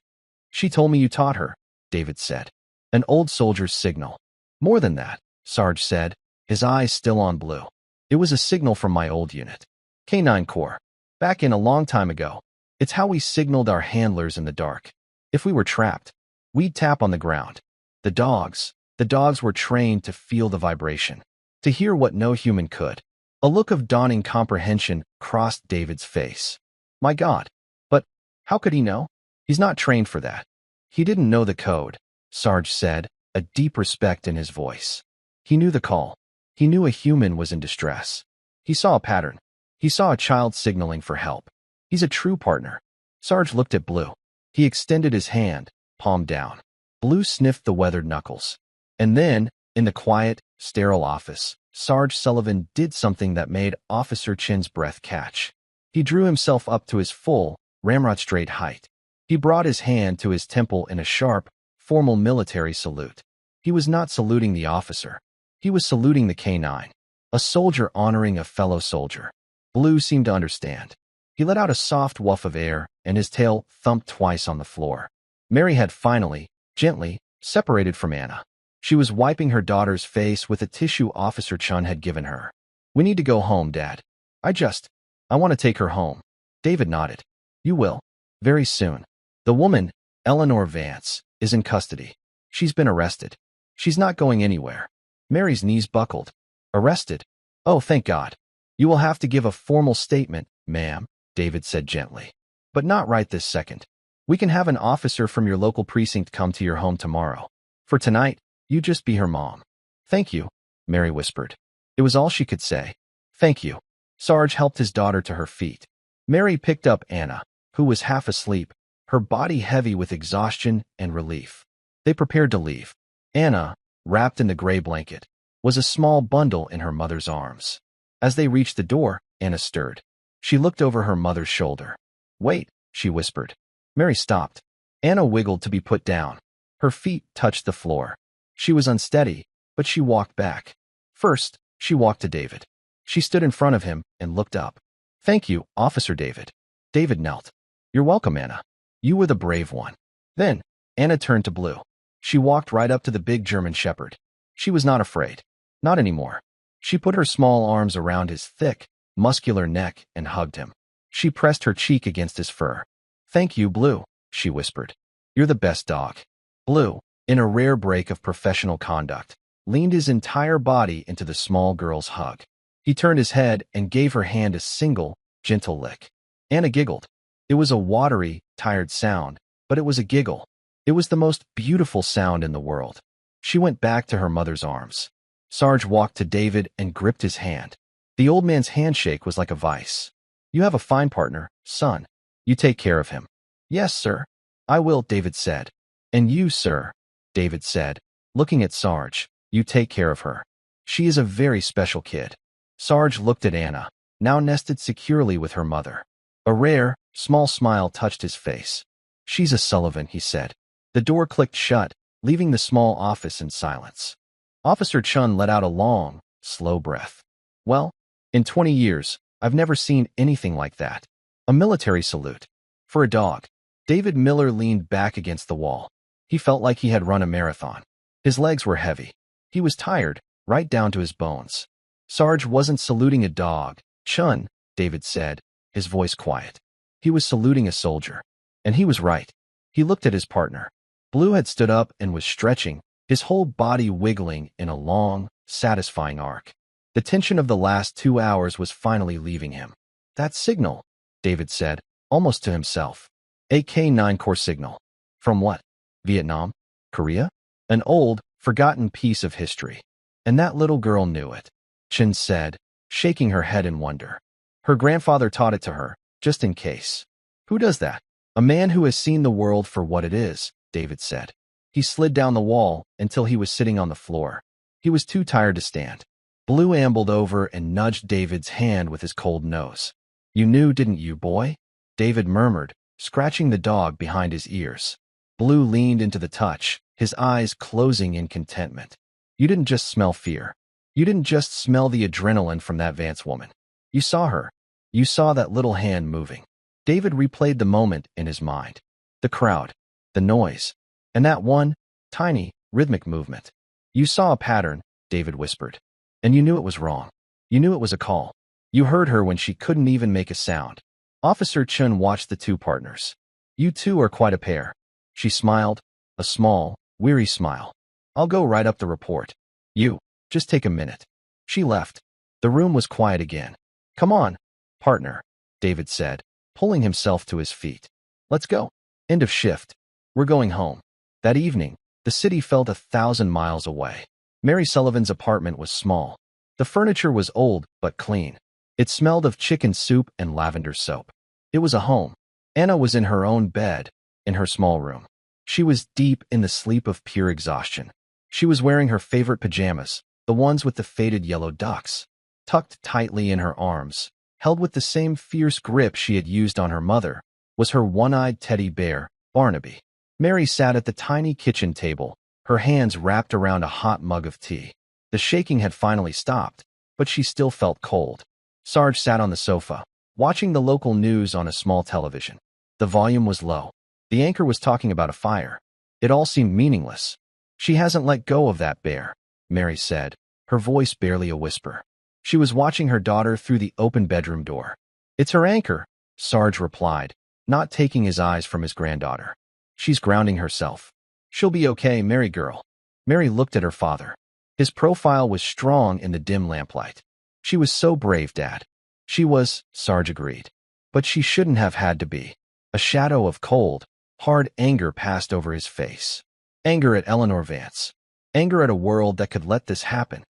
She told me you taught her, David said. An old soldier's signal. More than that, Sarge said, his eyes still on Blue. It was a signal from my old unit. K-9 Corps. Back in a long time ago. It's how we signaled our handlers in the dark. If we were trapped, we'd tap on the ground. The dogs were trained to feel the vibration, to hear what no human could. A look of dawning comprehension crossed David's face. My God. But how could he know? He's not trained for that. He didn't know the code, Sarge said, a deep respect in his voice. He knew the call. He knew a human was in distress. He saw a pattern. He saw a child signaling for help. He's a true partner. Sarge looked at Blue. He extended his hand, palm down. Blue sniffed the weathered knuckles. And then, in the quiet, sterile office, Sarge Sullivan did something that made Officer Chin's breath catch. He drew himself up to his full, ramrod-straight height. He brought his hand to his temple in a sharp, formal military salute. He was not saluting the officer. He was saluting the K-9, a soldier honoring a fellow soldier. Blue seemed to understand. He let out a soft woof of air, and his tail thumped twice on the floor. Mary had finally, gently, separated from Anna. She was wiping her daughter's face with a tissue Officer Chun had given her. "We need to go home, Dad. I want to take her home." David nodded. "You will. Very soon. The woman, Eleanor Vance, is in custody. She's been arrested. She's not going anywhere." Mary's knees buckled. "Arrested? Oh, thank God. You will have to give a formal statement, ma'am," David said gently. "But not right this second. We can have an officer from your local precinct come to your home tomorrow. For tonight, you just be her mom." "Thank you," Mary whispered. It was all she could say. "Thank you." Sarge helped his daughter to her feet. Mary picked up Anna, who was half asleep, her body heavy with exhaustion and relief. They prepared to leave. Anna, wrapped in the gray blanket, was a small bundle in her mother's arms. As they reached the door, Anna stirred. She looked over her mother's shoulder. "Wait," she whispered. Mary stopped. Anna wiggled to be put down. Her feet touched the floor. She was unsteady, but she walked back. First, she walked to David. She stood in front of him and looked up. "Thank you, Officer David." David knelt. "You're welcome, Anna. You were the brave one." Then, Anna turned to Blue. She walked right up to the big German shepherd. She was not afraid. Not anymore. She put her small arms around his thick, muscular neck and hugged him. She pressed her cheek against his fur. "Thank you, Blue," she whispered. "You're the best dog." Blue, in a rare break of professional conduct, leaned his entire body into the small girl's hug. He turned his head and gave her hand a single, gentle lick. Anna giggled. It was a watery, tired sound, but it was a giggle. It was the most beautiful sound in the world. She went back to her mother's arms. Sarge walked to David and gripped his hand. The old man's handshake was like a vice. "You have a fine partner, son. You take care of him." "Yes, sir. I will," David said. "And you, sir," David said, looking at Sarge, "you take care of her. She is a very special kid." Sarge looked at Anna, now nested securely with her mother. A rare, small smile touched his face. "She's a Sullivan," he said. The door clicked shut, leaving the small office in silence. Officer Chun let out a long, slow breath. "Well, in 20 years, I've never seen anything like that. A military salute. For a dog." David Miller leaned back against the wall. He felt like he had run a marathon. His legs were heavy. He was tired, right down to his bones. "Sarge wasn't saluting a dog, Chun," David said, his voice quiet. "He was saluting a soldier." And he was right. He looked at his partner. Blue had stood up and was stretching, his whole body wiggling in a long, satisfying arc. The tension of the last 2 hours was finally leaving him. "That signal," David said, almost to himself. "A K-9 core signal. From what? Vietnam? Korea? An old, forgotten piece of history. And that little girl knew it," Chin said, shaking her head in wonder. "Her grandfather taught it to her, just in case." "Who does that?" "A man who has seen the world for what it is," David said. He slid down the wall until he was sitting on the floor. He was too tired to stand. Blue ambled over and nudged David's hand with his cold nose. "You knew, didn't you, boy?" David murmured, scratching the dog behind his ears. Blue leaned into the touch, his eyes closing in contentment. "You didn't just smell fear. You didn't just smell the adrenaline from that Vance woman. You saw her. You saw that little hand moving." David replayed the moment in his mind. The crowd, the noise, and that one, tiny, rhythmic movement. "You saw a pattern," David whispered. "And you knew it was wrong. You knew it was a call. You heard her when she couldn't even make a sound." Officer Chun watched the two partners. "You two are quite a pair." She smiled, a small, weary smile. "I'll go write up the report. You, just take a minute." She left. The room was quiet again. "Come on, partner," David said, pulling himself to his feet. "Let's go. End of shift. We're going home." That evening, the city felt 1,000 miles away. Mary Sullivan's apartment was small. The furniture was old but clean. It smelled of chicken soup and lavender soap. It was a home. Anna was in her own bed, in her small room. She was deep in the sleep of pure exhaustion. She was wearing her favorite pajamas, the ones with the faded yellow ducks, tucked tightly in her arms. Held with the same fierce grip she had used on her mother, was her one-eyed teddy bear, Barnaby. Mary sat at the tiny kitchen table, her hands wrapped around a hot mug of tea. The shaking had finally stopped, but she still felt cold. Sarge sat on the sofa, watching the local news on a small television. The volume was low. The anchor was talking about a fire. It all seemed meaningless. She hasn't let go of that bear, Mary said, her voice barely a whisper. She was watching her daughter through the open bedroom door. It's her anchor, Sarge replied, not taking his eyes from his granddaughter. She's grounding herself. She'll be okay, Mary girl. Mary looked at her father. His profile was strong in the dim lamplight. She was so brave, Dad. She was, Sarge agreed. But she shouldn't have had to be. A shadow of cold, hard anger passed over his face. Anger at Eleanor Vance. Anger at a world that could let this happen.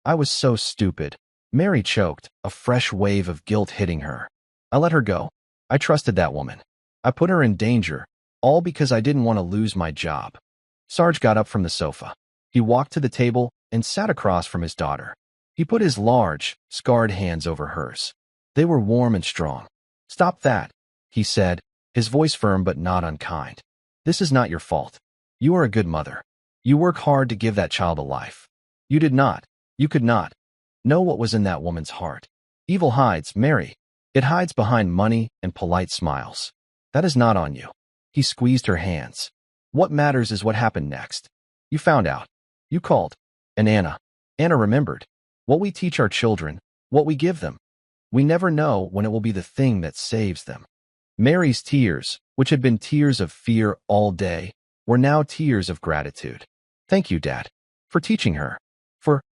I was so stupid. Mary choked, a fresh wave of guilt hitting her. I let her go. I trusted that woman. I put her in danger, all because I didn't want to lose my job. Sarge got up from the sofa. He walked to the table and sat across from his daughter. He put his large, scarred hands over hers. They were warm and strong. Stop that, he said, his voice firm but not unkind. This is not your fault. You are a good mother. You work hard to give that child a life. You did not. You could not know what was in that woman's heart. Evil hides, Mary. It hides behind money and polite smiles. That is not on you. He squeezed her hands. What matters is what happened next. You found out. You called. And Anna remembered. What we teach our children, what we give them. We never know when it will be the thing that saves them. Mary's tears, which had been tears of fear all day, were now tears of gratitude. Thank you, Dad, for teaching her.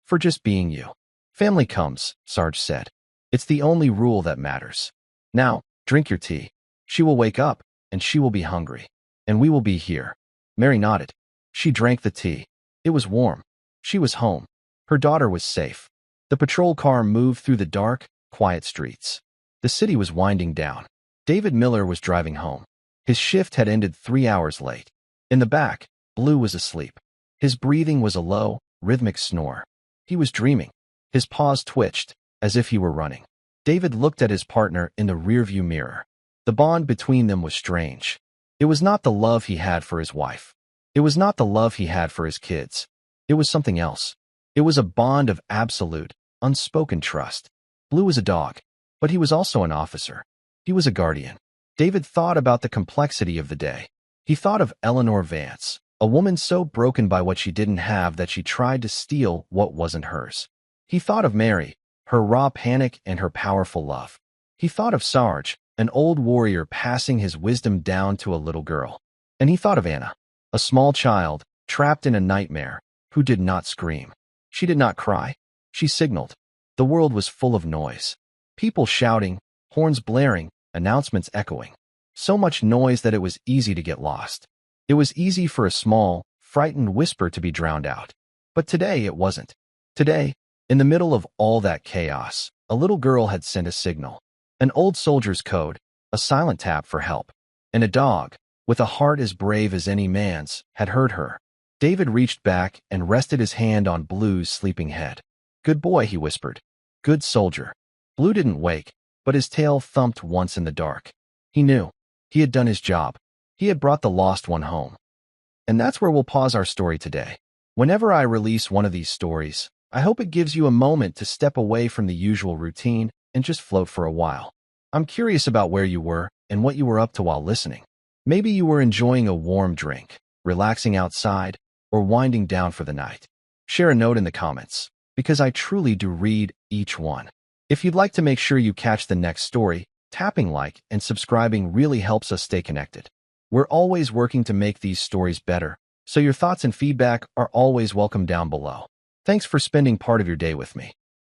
For just being you. Family comes, Sarge said. It's the only rule that matters. Now, drink your tea. She will wake up, and she will be hungry. And we will be here. Mary nodded. She drank the tea. It was warm. She was home. Her daughter was safe. The patrol car moved through the dark, quiet streets. The city was winding down. David Miller was driving home. His shift had ended 3 hours late. In the back, Blue was asleep. His breathing was a low, rhythmic snore. He was dreaming. His paws twitched, as if he were running. David looked at his partner in the rearview mirror. The bond between them was strange. It was not the love he had for his wife. It was not the love he had for his kids. It was something else. It was a bond of absolute, unspoken trust. Blue was a dog, but he was also an officer. He was a guardian. David thought about the complexity of the day. He thought of Eleanor Vance, a woman so broken by what she didn't have that she tried to steal what wasn't hers. He thought of Mary, her raw panic and her powerful love. He thought of Sarge, an old warrior passing his wisdom down to a little girl. And he thought of Anna, a small child, trapped in a nightmare, who did not scream. She did not cry. She signaled. The world was full of noise. People shouting, horns blaring, announcements echoing. So much noise that it was easy to get lost. It was easy for a small, frightened whisper to be drowned out. But today it wasn't. Today, in the middle of all that chaos, a little girl had sent a signal. An old soldier's code, a silent tap for help. And a dog, with a heart as brave as any man's, had heard her. David reached back and rested his hand on Blue's sleeping head. Good boy, he whispered. Good soldier. Blue didn't wake, but his tail thumped once in the dark. He knew. He had done his job. He had brought the lost one home. And that's where we'll pause our story today. Whenever I release one of these stories, I hope it gives you a moment to step away from the usual routine and just float for a while. I'm curious about where you were and what you were up to while listening. Maybe you were enjoying a warm drink, relaxing outside, or winding down for the night. Share a note in the comments, because I truly do read each one. If you'd like to make sure you catch the next story, tapping like and subscribing really helps us stay connected. We're always working to make these stories better, so your thoughts and feedback are always welcome down below. Thanks for spending part of your day with me.